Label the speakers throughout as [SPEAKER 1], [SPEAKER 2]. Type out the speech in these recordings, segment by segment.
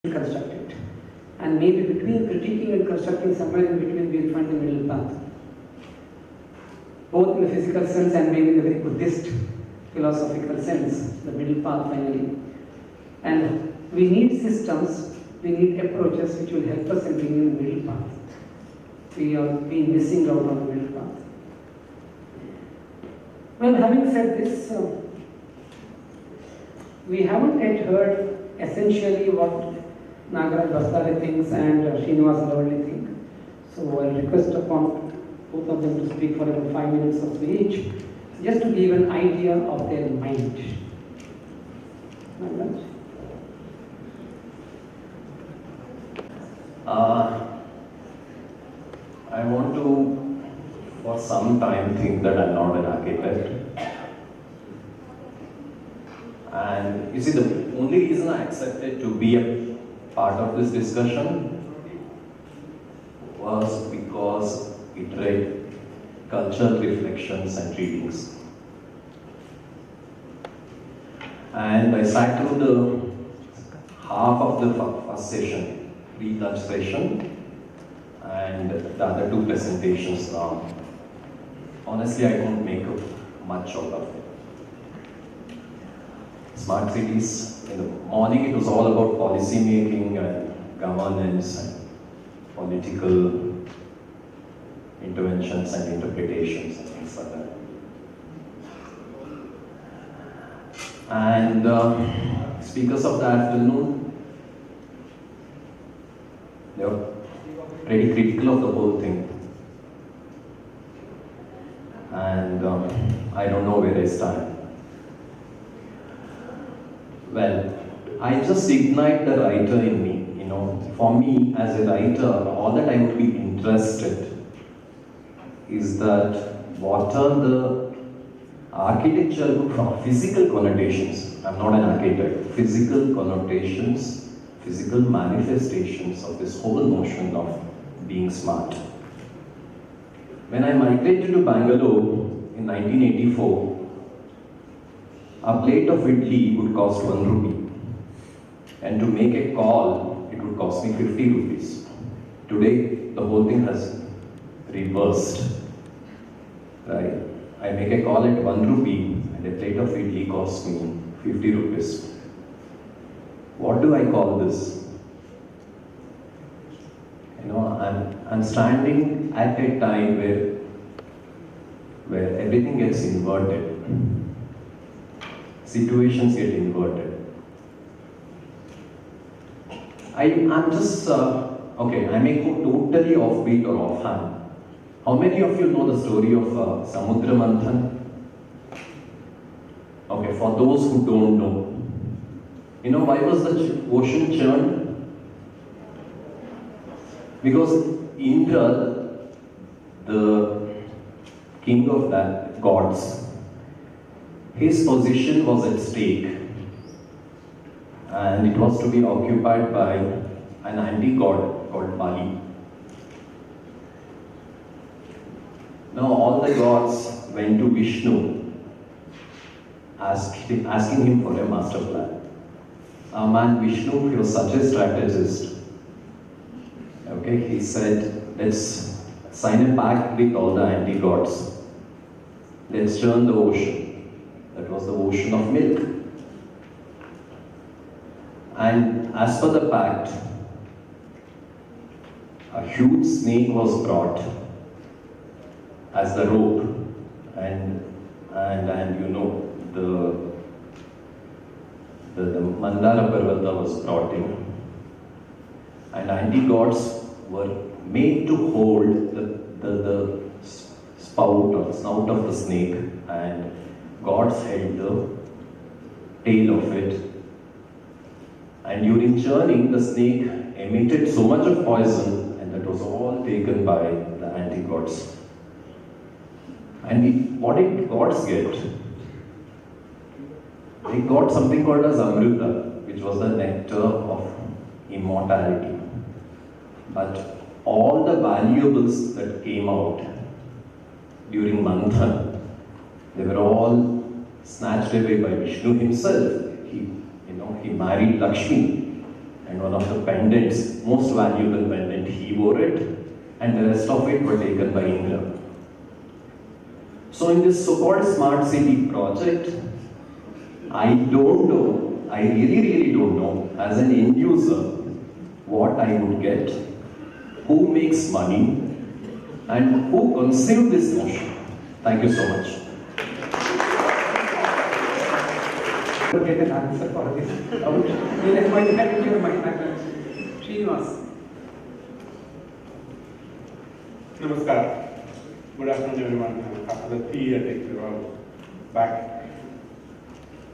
[SPEAKER 1] construct it. And maybe between critiquing and constructing, somewhere in between we'll find the middle path. Both in the physical sense and maybe in the very Buddhist philosophical sense, the middle path finally. And we need systems, we need approaches which will help us in bringing the middle path. We are being missing out on the middle path. Well, having said this, we haven't yet heard essentially what Nagaraj Bastare thinks and Srinivas Lavalli think. So I'll request upon both of them to speak for about 5 minutes or so each, just to give an idea of their mind. Nagaraj?
[SPEAKER 2] I want to, for some time, think that I'm not an architect. And you see, the only reason I accepted to be a part of this discussion was because it read cultural reflections and readings. And I sat through the half of the first session, pre-lunch session, and the other two presentations now. Honestly, I couldn't make much out of it. Smart cities, in the morning it was all about policy making and governance and political interventions and interpretations and things like that. And speakers of the afternoon, they were pretty critical of the whole thing. And I don't know where I stand. Well, I just ignite the writer in me. For me as a writer, all that I would be interested is that what are the architectural, physical connotations. I'm not an architect. Physical connotations, physical manifestations of this whole notion of being smart. When I migrated to Bengaluru in 1984, a plate of idli would cost 1 rupee, and to make a call, it would cost me 50 rupees. Today, the whole thing has reversed. Right? I make a call at 1 rupee, and a plate of idli costs me 50 rupees. What do I call this? I'm standing at a time where everything gets inverted. Situations get inverted. I'm just, I may go totally offbeat or offhand. How many of you know the story of Samudra Manthan? Okay, for those who don't know, why was the ocean churned? Because Indra, the king of that gods, his position was at stake, and it was to be occupied by an anti-god called Bali. Now all the gods went to Vishnu, asking him for a master plan. Our man Vishnu, he was such a strategist. Okay, he said, let's sign a pact with all the anti-gods. Let's churn the ocean. That was the ocean of milk. And as per the pact, a huge snake was brought as the rope, and the Mandara Parvata was brought in, and anti-gods were made to hold the spout or snout of the snake, and gods held the tail of it. And during churning, the snake emitted so much of poison, and that was all taken by the anti-gods. And what did gods get? They got something called as Amrita, which was the nectar of immortality. But all the valuables that came out during Manthan, they were all snatched away by Vishnu himself. He married Lakshmi, and one of the pendants, most valuable pendant, he wore it, and the rest of it were taken by India. So in this so-called smart city project, I don't know, I really don't know, as an end user, what I would get, who makes money, and who conceived this notion. Thank you so much.
[SPEAKER 1] To get an answer for this doubt, you are going to have your mind. Srinivas.
[SPEAKER 3] Namaskar. Good afternoon, everyone. After the tea, I think we're all back.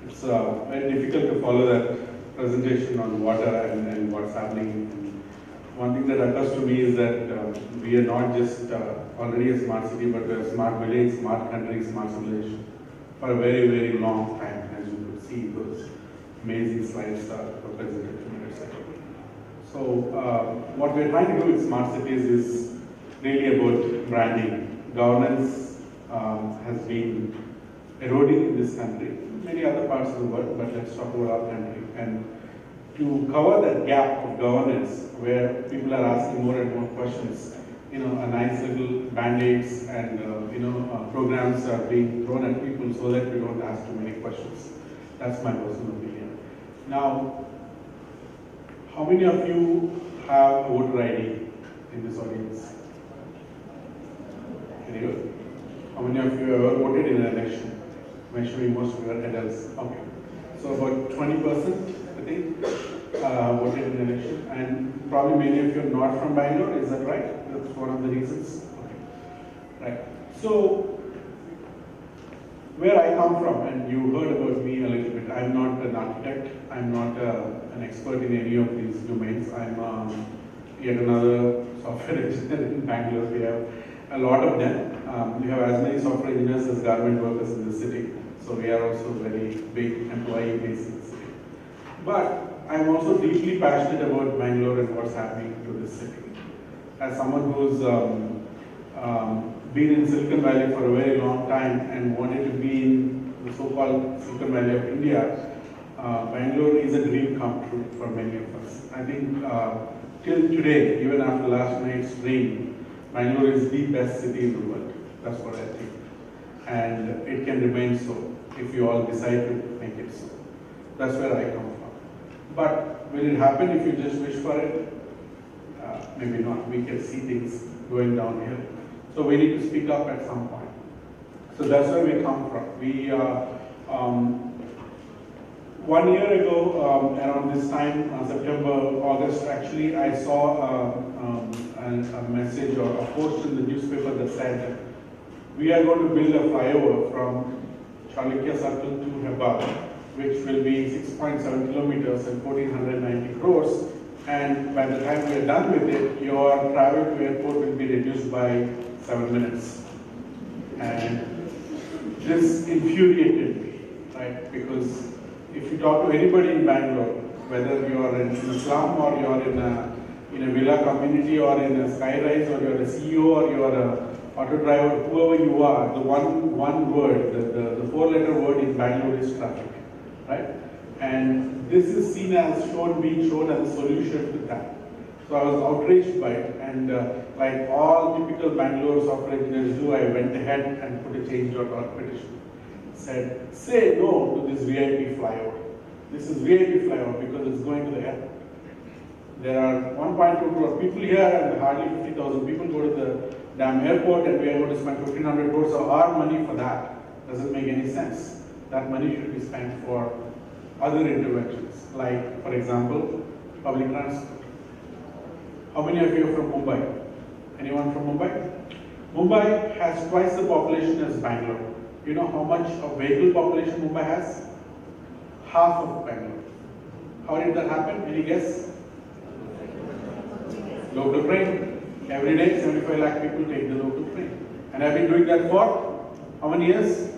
[SPEAKER 3] It's very difficult to follow that presentation on water and what's happening. One thing that occurs to me is that we are not just already a smart city, but we're a smart village, smart country, smart civilization for a very, very long time, as you could see those amazing slides were presented to me. So what we're trying to do with smart cities is really about branding. Governance has been eroding in this country, many other parts of the world, but let's talk about our country. And to cover that gap of governance, where people are asking more and more questions, a nice little band-aids and programs are being thrown at people so that we don't ask too many questions. That's my personal opinion. Now, how many of you have voter ID in this audience? Very good. How many of you have ever voted in an election? I'm sure most of you are adults. Okay. So about 20%, I think, voted in an election. And probably many of you are not from Bangalore, is that right? That's one of the reasons. Okay. Right. So, where I come from, and you heard about me a little bit, I'm not an architect, I'm not an expert in any of these domains. I'm yet another software engineer in Bangalore. We have a lot of them. We have as many software engineers as government workers in the city. So we are also a very big employee base in the city. But I'm also deeply passionate about Bangalore and what's happening to this city. As someone who's been in Silicon Valley for a very long time and wanted to be in the so-called Silicon Valley of India, Bangalore is a dream come true for many of us. I think till today, even after last night's rain, Bangalore is the best city in the world. That's what I think. And it can remain so if you all decide to make it so. That's where I come from. But will it happen if you just wish for it? Maybe not. We can see things going downhill. So we need to speak up at some point. So that's where we come from. We 1 year ago, around this time, September, August, actually, I saw a message or a post in the newspaper that said, we are going to build a flyover from Chalukya Circle to Hebbal, which will be 6.7 kilometers and 1490 crores. And by the time we are done with it, your travel to airport will be reduced by 7 minutes. And this infuriated me, right? Because if you talk to anybody in Bangalore, whether you are in a slum or you are in a villa community or in a skyrise or you are a CEO or you are a auto driver, whoever you are, the one word, the four-letter word in Bangalore is traffic, right? And this is seen as being shown as a solution to that. So I was outraged by it, and like all typical Bangalore software engineers do, I went ahead and put a change.org petition. Said, say no to this VIP flyover. This is VIP flyover because it's going to the airport. There are 1.2 crore people here and hardly 50,000 people go to the damn airport, and we are going to spend 1,500 crores of our money for that. Doesn't make any sense. That money should be spent for other interventions, like, for example, public transport. How many of you are from Mumbai? Anyone from Mumbai? Mumbai has twice the population as Bangalore. You know how much of vehicle population Mumbai has? Half of Bangalore. How did that happen? Any guess? Local train. Every day, 75 lakh people take the local train. And I've been doing that for how many years?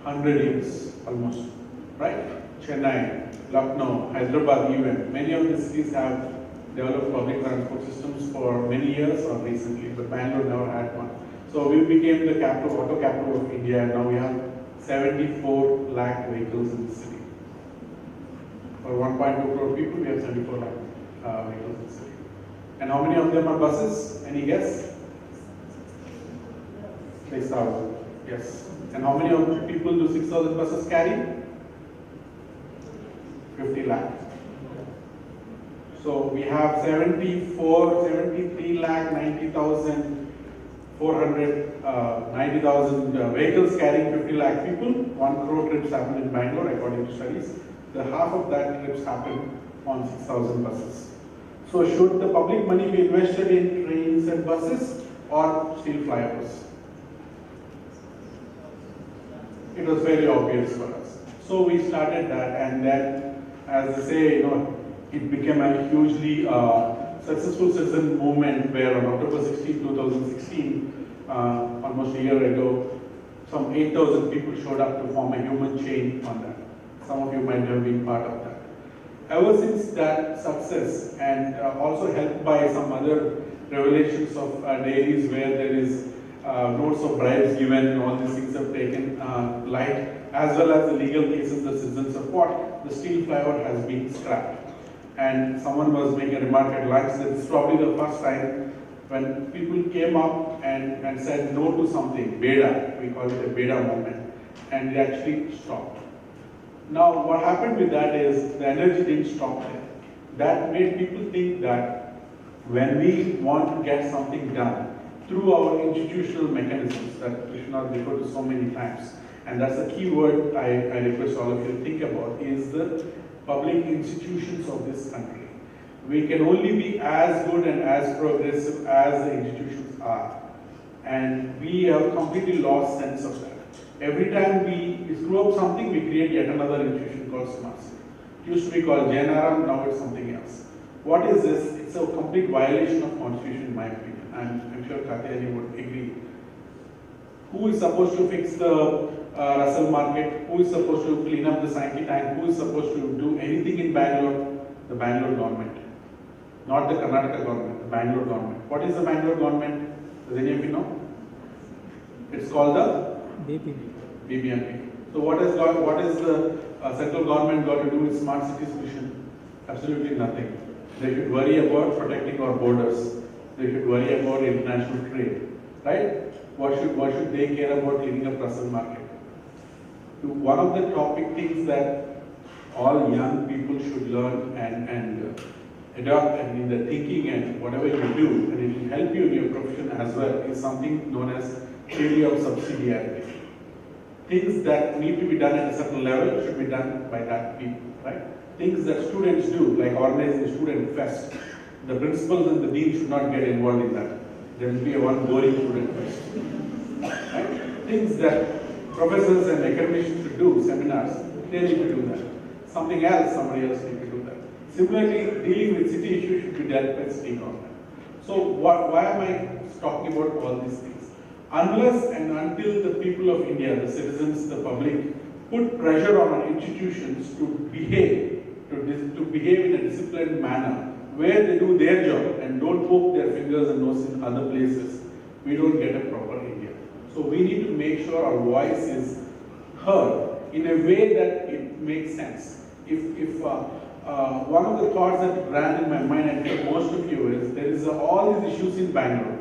[SPEAKER 3] 100 years, almost. Right? Chennai, Lucknow, Hyderabad even. Many of the cities have developed public transport systems for many years or recently, but Bangalore never had one. So we became the capital, auto capital of India, and now we have 74 lakh vehicles in the city. For 1.2 crore people, we have 74 lakh vehicles in the city. And how many of them are buses? Any guess? 6,000. Yes. And how many of the people do 6,000 buses carry? 50 lakh. So we have 73 lakh 90,000 vehicles carrying 50 lakh people. 1 crore trips happen in Bangalore according to studies. The half of that trips happen on 6,000 buses. So should the public money be invested in trains and buses or steel flyovers? It was very obvious for us. So we started that, and then, as they say, it became a hugely successful citizen movement where on October 16, 2016, almost a year ago, some 8,000 people showed up to form a human chain on that. Some of you might have been part of that. Ever since that success, and also helped by some other revelations of dairies where there is notes of bribes given and all these things have taken light, as well as the legal cases the citizens support, the steel flyover has been scrapped. And someone was making a remark at lunch that it's probably the first time when people came up and said no to something, BEDA, we call it a BEDA moment, and it actually stopped. Now what happened with that is the energy didn't stop there. That made people think that when we want to get something done through our institutional mechanisms that Krishna referred to so many times, and that's a key word I request all of you to think about, is the public institutions of this country. We can only be as good and as progressive as the institutions are. And we have completely lost sense of that. Every time we screw up something, we create yet another institution called Smart City. It used to be called JNRM, now it's something else. What is this? It's a complete violation of Constitution in my opinion. And I'm sure Katyani would agree. Who is supposed to fix the Russell market? Who is supposed to clean up the Sankey tank? Who is supposed to do anything in Bangalore? The Bangalore government. Not the Karnataka government, the Bangalore government. What is the Bangalore government? Does any of you know? It's called the BBMP. So what is the central government got to do with smart cities vision? Absolutely nothing. They should worry about protecting our borders. They should worry about international trade, right? What should they care about cleaning up Russell market? One of the topic things that all young people should learn and adopt and in the thinking and whatever you do, and it will help you in your profession as well, is something known as theory of subsidiarity. Things that need to be done at a certain level should be done by that people, right? Things that students do, like organizing a student fest, the principals and the dean should not get involved in that. There will be a one boring student fest. Right? Things that professors and academicians should do, seminars, they need to do that. Something else, somebody else need to do that. Similarly, dealing with city issues should be dealt by city government. So why am I talking about all these things? Unless and until the people of India, the citizens, the public, put pressure on our institutions to behave in a disciplined manner, where they do their job and don't poke their fingers and nose in other places, we don't get a proper India. So we need to make sure our voice is heard in a way that it makes sense. If one of the thoughts that ran in my mind, and for most of you, is there is all these issues in Bangalore.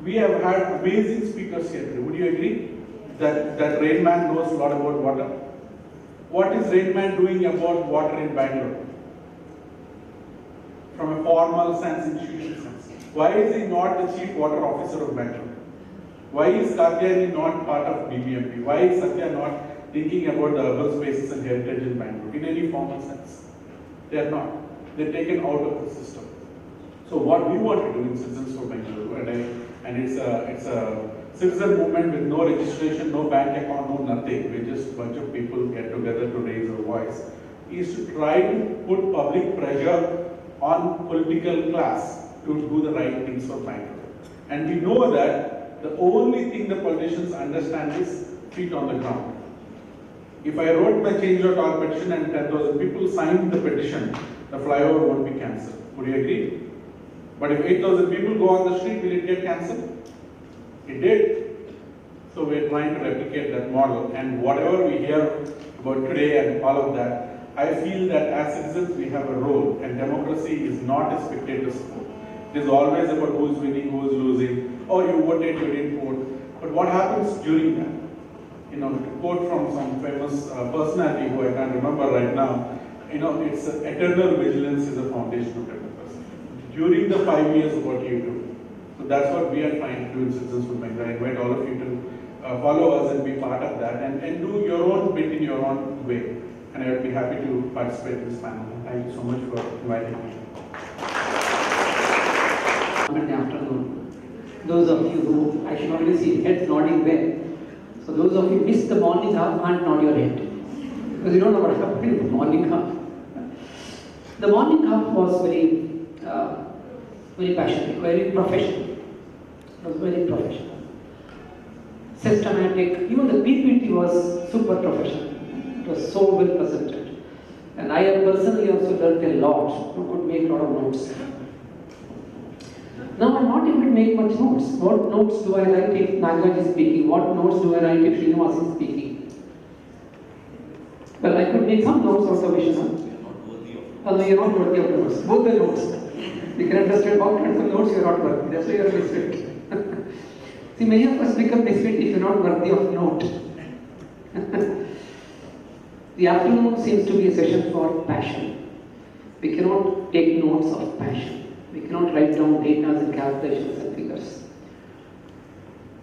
[SPEAKER 3] We have had amazing speakers here today. Would you agree that Rain Man knows a lot about water? What is Rain Man doing about water in Bangalore? From a formal sense, institutional sense. Why is he not the chief water officer of Bangalore? Why is Katyani not part of BBMP? Why is Satya not thinking about the urban spaces and heritage in Bangalore in any formal sense? They are not. They're taken out of the system. So what we want to do in Citizens for Bengaluru, and it's a citizen movement with no registration, no bank account, no nothing. We're just a bunch of people get together to raise our voice, is to try to put public pressure on political class to do the right things for Bangalore. And we know that the only thing the politicians understand is feet on the ground. If I wrote my change.org petition and 10,000 people signed the petition, the flyover won't be cancelled. Would you agree? But if 8,000 people go on the street, will it get cancelled? It did. So we're trying to replicate that model, and whatever we hear about today and all of that, I feel that as citizens we have a role, and democracy is not a spectator sport. It is always about who is winning, who is losing, or you voted, you didn't vote. But what happens during that? You know, to quote from some famous personality who I can't remember right now, you know, it's eternal vigilance is the foundation of democracy. During the 5 years, what you do. So that's what we are trying to do in Citizens Movement. I invite all of you to follow us and be part of that and do your own bit in your own way. And I would be happy to participate in this panel. Thank you so much for inviting me.
[SPEAKER 1] Monday afternoon. Those of you who, I should already see heads nodding well. So those of you who missed the morning half can't nod your head. Because you don't know what happened in the morning half. The morning half was very passionate, very professional. It was very professional. Systematic, even the PPT was super professional. It was so well presented. And I have personally also learned a lot. You could make a lot of notes. Now I'm not able to make much notes. What notes do I write if Nagaraj is speaking? What notes do I write if Srinivas is speaking? Well, I could make some notes out of Vishnu. No, you're not worthy of notes. Both the notes. You can understand how kinds of notes you're not worthy. That's why you're misfit. See, many of us become misfit if you're not worthy of note. The afternoon seems to be a session for passion. We cannot take notes of passion. We cannot write down data and calculations and figures.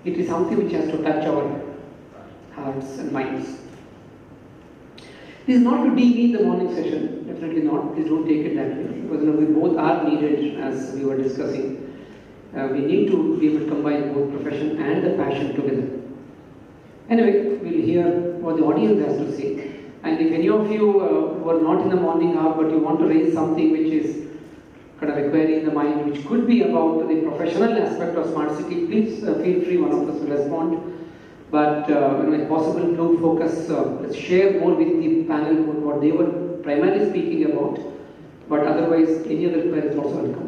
[SPEAKER 1] It is something which has to touch our hearts and minds. This is not to demean the morning session, definitely not. Please don't take it that way. Because we both are needed, as we were discussing. We need to be able to combine both profession and the passion together. Anyway, we'll hear what the audience has to say. And if any of you were not in the morning hour, but you want to raise something which is kind of a query in the mind, which could be about the professional aspect of smart city, please feel free, one of us will respond. But if possible, do focus, let's share more with the panel what they were primarily speaking about. But otherwise, any other query is also welcome.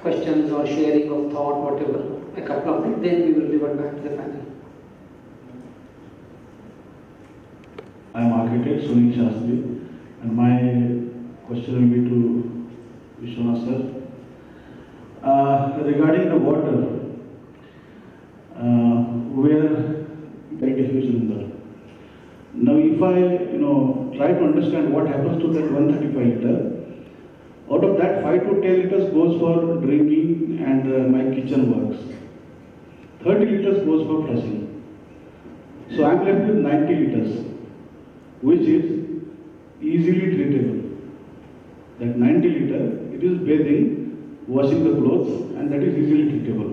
[SPEAKER 1] Questions or sharing of thought, whatever, a couple of them, then we will revert back to the panel.
[SPEAKER 4] I am architect Sunil Shastri, and my question will be to Vishwanath sir. Regarding the water, we are getting a huge number. Now, if I try to understand what happens to that 135 liter, out of that 5 to 10 liters goes for drinking and my kitchen works. 30 liters goes for flushing. So I am left with 90 liters, which is easily treatable. That 90 liter, it is bathing, washing the clothes, and that is easily treatable.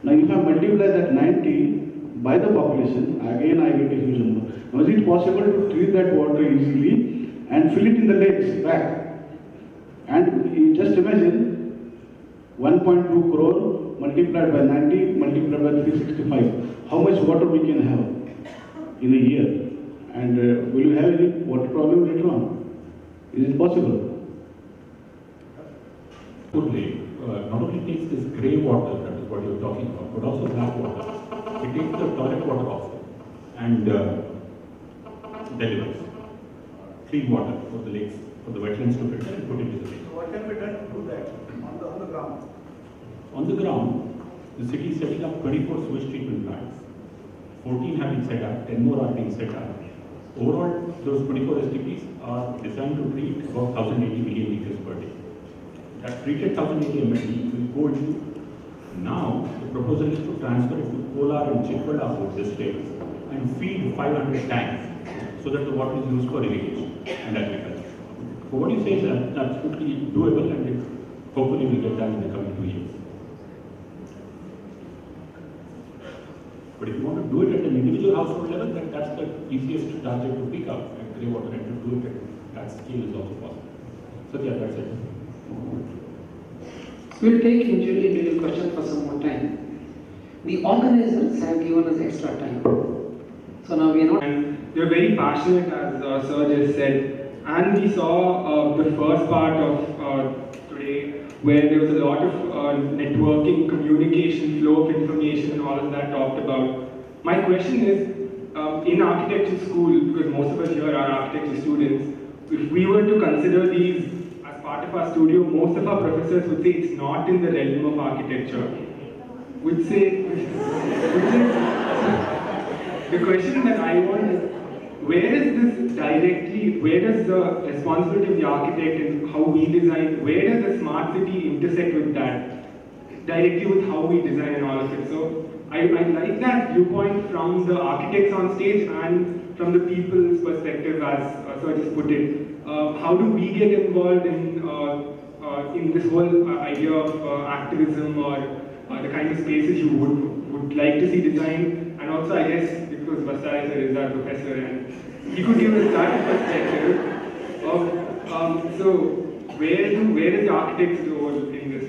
[SPEAKER 4] Now if I multiply that 90 by the population, again I get a huge number. Now is it possible to treat that water easily and fill it in the lakes back? And you just imagine 1.2 crore multiplied by 90 multiplied by 365. How much water we can have in a year? And will you have any water problem later on? Is it possible?
[SPEAKER 5] Good lake not only takes this grey water, that is what you're talking about, but also black water. It takes the toilet water also and delivers clean water for the lakes, for the wetlands to filter and put into the lake.
[SPEAKER 3] So what can be done to do that on the ground?
[SPEAKER 5] On the ground, the city is setting up 24 sewage treatment plants. 14 have been set up, 10 more are being set up. Overall, those 24 STPs are designed to treat about 1080 million liters per day. That treated 1080 MLD will go into, now the proposal is to transfer it to Kolar and Chikballapur districts and feed 500 tanks so that the water is used for irrigation and agriculture. So what you say is absolutely doable and it hopefully will get done in the coming 2 years. But if you want to do it at an individual household level, then that's the easiest target to pick up at grey water, and to do it at that scale is also possible. So yeah, that's it.
[SPEAKER 1] We'll take individual questions for some more time. The organizers have given us extra time. So now we are not.
[SPEAKER 6] And they're very passionate, as Sir just said. And we saw the first part of today, where there was a lot of networking, communication, flow of information, and all of that talked about. My question is, in architecture school, because most of us here are architecture students, if we were to consider these as part of our studio, most of our professors would say it's not in the realm of architecture. Would say the question that I want is, where is this directly, where does the responsibility of the architect and how we design, where does the smart city intersect with that, directly with how we design and all of it? So I like that viewpoint from the architects on stage and from the people's perspective, as Sir just put it. How do we get involved in this whole idea of activism or the kind of spaces you would like to see designed? And also, I guess, because Basai sir is our professor and he could give us that perspective of, so where is the architect's role in this?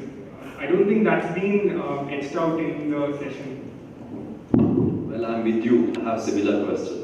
[SPEAKER 6] I don't think that's been etched out in the session.
[SPEAKER 7] Well, I'm with you. I have similar questions.